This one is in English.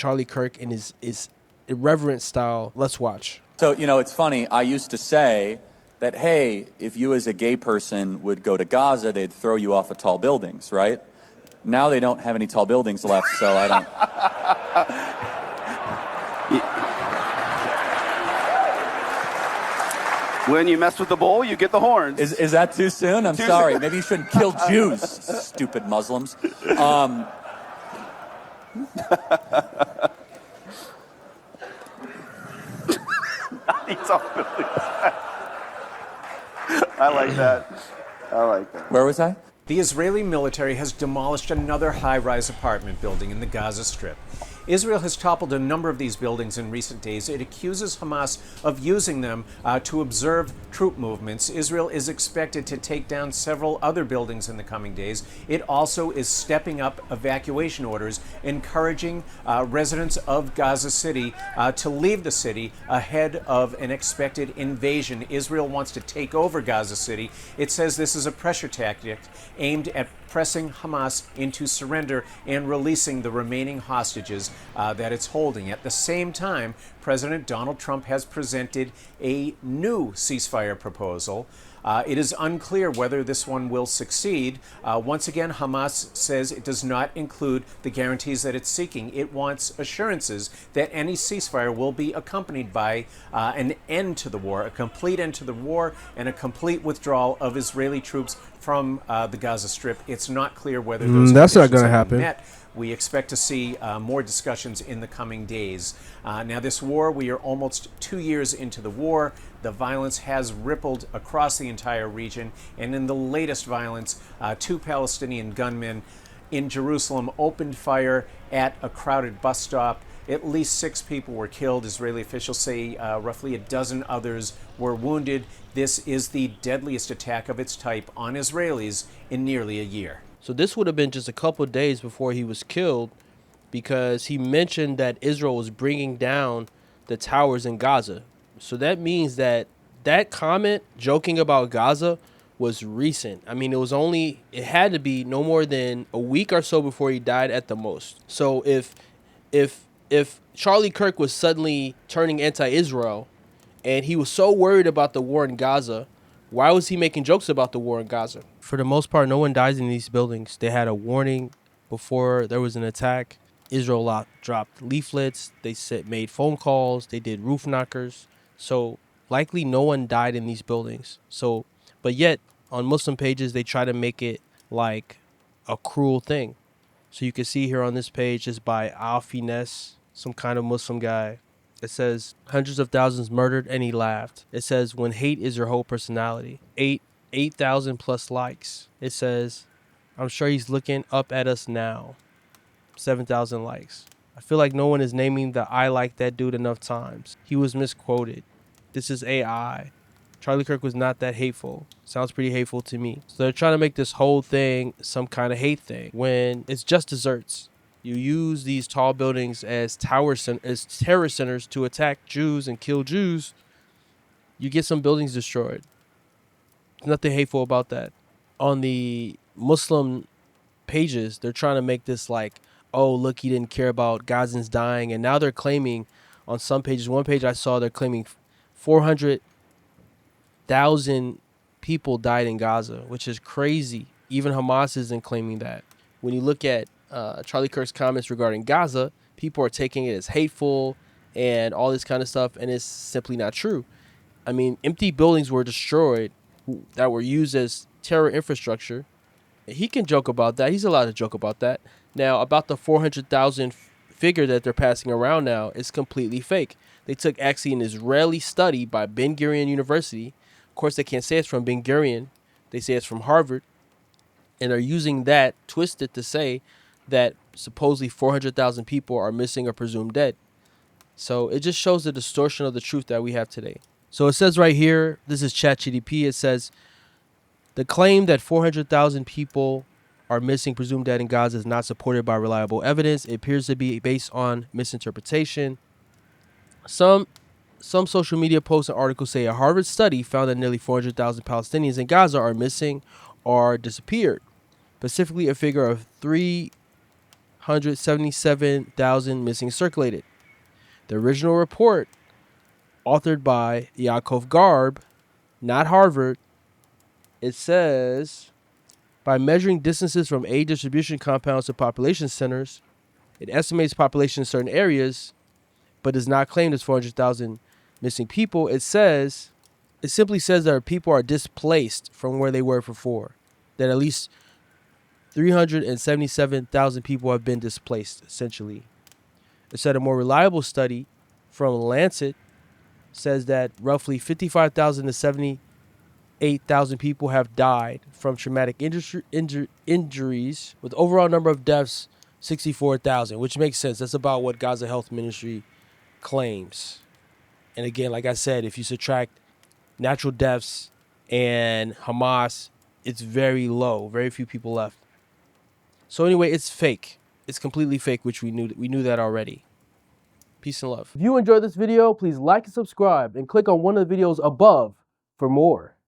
Charlie Kirk in his irreverent style. Let's watch. So, it's funny. I used to say that, hey, if you as a gay person would go to Gaza, they'd throw you off of tall buildings, right? Now they don't have any tall buildings left, so I don't... When you mess with the bull, you get the horns. Is that too soon? I'm sorry. Maybe you shouldn't kill Jews, stupid Muslims. He's off buildings. I like that. Where was I? The Israeli military has demolished another high-rise apartment building in the Gaza Strip. Israel has toppled a number of these buildings in recent days. It accuses Hamas of using them to observe troop movements. Israel is expected to take down several other buildings in the coming days. It also is stepping up evacuation orders, encouraging residents of Gaza City to leave the city ahead of an expected invasion. Israel wants to take over Gaza City. It says this is a pressure tactic aimed at pressing Hamas into surrender and releasing the remaining hostages that it's holding. At the same time, President Donald Trump has presented a new ceasefire proposal. It is unclear whether this one will succeed. Once again, Hamas says it does not include the guarantees that it's seeking. It wants assurances that any ceasefire will be accompanied by an end to the war, a complete end to the war, and a complete withdrawal of Israeli troops from the Gaza Strip. It's not clear whether those that's not conditions going to have been happen. met. We expect to see more discussions in the coming days. Now, this war, we are almost 2 years into the war. The violence has rippled across the entire region. And in the latest violence, 2 Palestinian gunmen in Jerusalem opened fire at a crowded bus stop. At least 6 people were killed. Israeli officials say roughly a dozen others were wounded. This is the deadliest attack of its type on Israelis in nearly a year. So this would have been just a couple of days before he was killed, because he mentioned that Israel was bringing down the towers in Gaza. So that means that comment joking about Gaza was recent. I mean, it had to be no more than a week or so before he died at the most. So if Charlie Kirk was suddenly turning anti-Israel and he was so worried about the war in Gaza, why was he making jokes about the war in Gaza? For the most part, no one dies in these buildings. They had a warning before there was an attack. Israel dropped leaflets. They made phone calls. They did roof knockers. So likely no one died in these buildings. So, but yet on Muslim pages, they try to make it like a cruel thing. So you can see here on this page is by Al Fines, some kind of Muslim guy. It says hundreds of thousands murdered, and he laughed. It says when hate is your whole personality. 8,000 plus likes. It says I'm sure he's looking up at us now. 7,000 likes. I feel like no one is naming the I like that dude enough times. He was misquoted. This is AI. Charlie Kirk was not that hateful. Sounds pretty hateful to me. So they're trying to make this whole thing some kind of hate thing when it's just desserts. You use these tall buildings as terror centers to attack Jews and kill Jews. You get some buildings destroyed. There's nothing hateful about that. On the Muslim pages, they're trying to make this like, oh, look, he didn't care about Gazans dying. And now they're claiming on some pages, one page I saw, they're claiming 400,000 people died in Gaza, which is crazy. Even Hamas isn't claiming that. When you look at Charlie Kirk's comments regarding Gaza, people are taking it as hateful and all this kind of stuff, and it's simply not true. I mean, empty buildings were destroyed that were used as terror infrastructure. He can joke about that. He's allowed to joke about that. Now, about the 400,000 figure that they're passing around now is completely fake. They took actually an Israeli study by Ben Gurion University. Of course, they can't say it's from Ben Gurion. They say it's from Harvard. And are using that twisted to say that supposedly 400,000 people are missing or presumed dead. So it just shows the distortion of the truth that we have today. So it says right here, this is ChatGPT. It says the claim that 400,000 people are missing, presumed dead in Gaza is not supported by reliable evidence. It appears to be based on misinterpretation. Some social media posts and articles say a Harvard study found that nearly 400,000 Palestinians in Gaza are missing or disappeared. Specifically, a figure of 377,000 missing circulated. The original report, authored by Yaakov Garb, not Harvard, it says, by measuring distances from aid distribution compounds to population centers, it estimates population in certain areas, but does not claim there's 400,000 missing people. It simply says that people are displaced from where they were before, that at least 377,000 people have been displaced, essentially. It said a more reliable study from Lancet says that roughly 55,000 to 78,000 people have died from traumatic injuries, with overall number of deaths 64,000, which makes sense. That's about what Gaza Health Ministry claims. And again, like I said, if you subtract natural deaths and Hamas, it's very low. Very few people left. So anyway, it's fake. It's completely fake, which we knew that already. Peace and love. If you enjoyed this video, please like and subscribe and click on one of the videos above for more.